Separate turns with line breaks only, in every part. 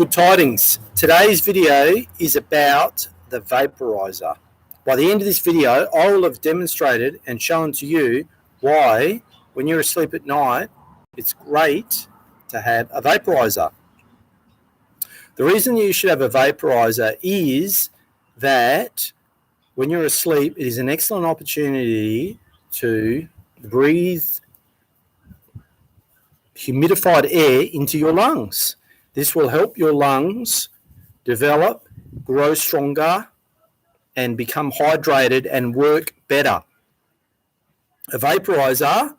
Good tidings. Today's video is about the vaporizer. By the end of this video, I will have demonstrated and shown to you why, when you're asleep at night, it's great to have a vaporizer. The reason you should have a vaporizer is that when you're asleep, it is an excellent opportunity to breathe humidified air into your lungs. This will help your lungs develop, grow stronger, and become hydrated and work better. A vaporizer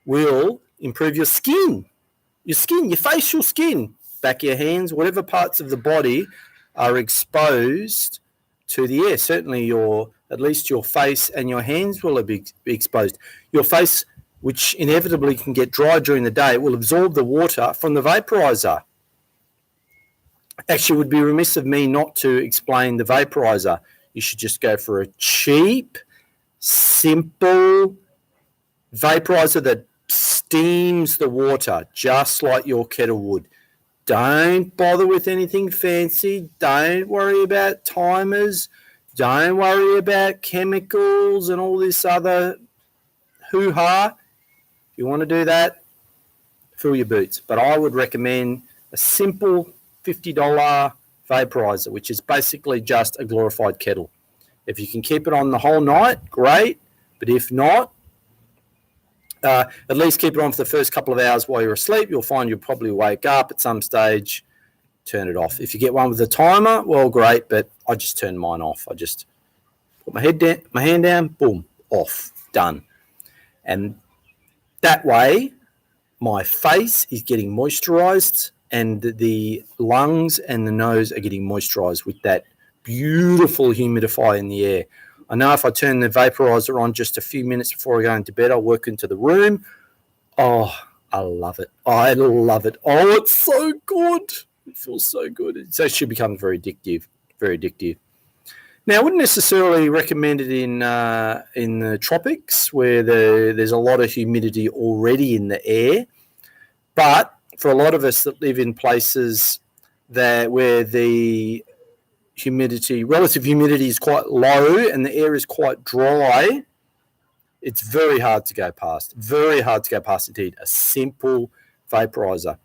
will improve your skin, your facial skin, back of your hands, whatever parts of the body are exposed to the air. Certainly at least your face and your hands will be exposed. Your face, which inevitably can get dry during the day, will absorb the water from the vaporizer. Actually, it would be remiss of me not to explain the vaporizer. You should just go for a cheap, simple vaporizer that steams the water, just like your kettle would. Don't bother with anything fancy. Don't worry about timers. Don't worry about chemicals and all this other hoo-ha. If you want to do that, fill your boots. But I would recommend a simple $50 vaporizer, which is basically just a glorified kettle. If you can keep it on the whole night, great. But if not, at least keep it on for the first couple of hours while you're asleep. You'll find you'll probably wake up at some stage, turn it off. If you get one with a timer, well, great, but I just turn mine off. I just put my hand down, boom, off, done. And that way, my face is getting moisturized and the lungs and the nose are getting moisturized with that beautiful humidifier in the air. I know if I turn the vaporizer on just a few minutes before I go into bed, I'll work into the room. Oh, I love it. I love it. Oh, it's so good. It feels so good. It actually becomes very addictive, very addictive. Now, I wouldn't necessarily recommend it in the tropics where there's a lot of humidity already in the air. But for a lot of us that live in places where the relative humidity is quite low and the air is quite dry, it's very hard to go past. Very hard to go past indeed. A simple vaporizer.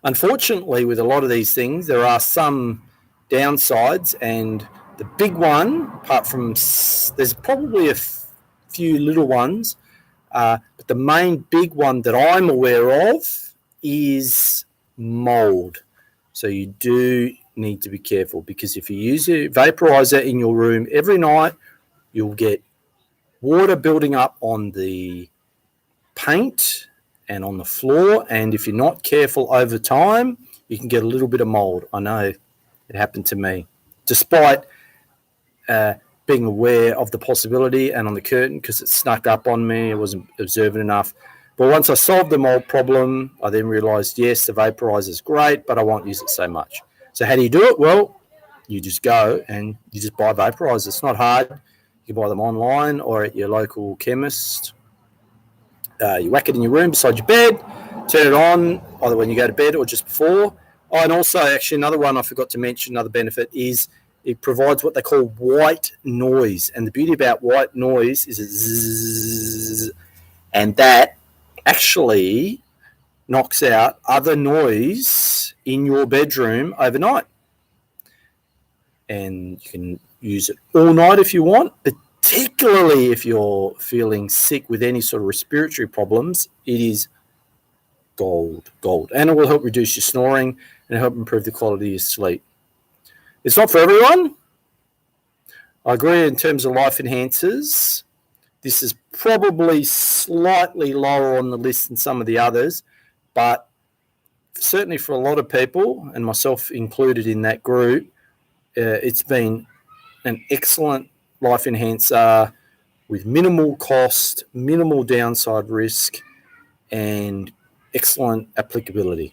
Unfortunately, with a lot of these things, there are some downsides, and the big one, apart from there's probably a few little ones, but the main big one that I'm aware of is mold. So you do need to be careful, because if you use a vaporizer in your room every night, you'll get water building up on the paint and on the floor, and if you're not careful over time, you can get a little bit of mold. I know it happened to me, despite being aware of the possibility and on the curtain, because it snuck up on me. I wasn't observant enough. But once I solved the mold problem, I then realized, yes, the vaporizer is great, but I won't use it so much. So how do you do it? Well, you just go and you just buy vaporizers. It's not hard. You can buy them online or at your local chemist. You whack it in your room beside your bed, turn it on either when you go to bed or just before. Oh, and also, actually, another one I forgot to mention, another benefit is it provides what they call white noise. And the beauty about white noise is it's zzz, and that actually knocks out other noise in your bedroom overnight. And you can use it all night if you want, particularly if you're feeling sick with any sort of respiratory problems. It is gold. And it will help reduce your snoring and help improve the quality of your sleep. It's not for everyone. I agree in terms of life enhancers. This is probably slightly lower on the list than some of the others, but certainly for a lot of people, and myself included in that group, it's been an excellent life enhancer with minimal cost, minimal downside risk, and excellent applicability.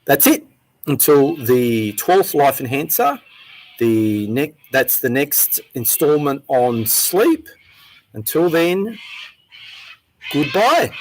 That's it until the 12th life enhancer. That's the next installment on sleep. Until then, goodbye.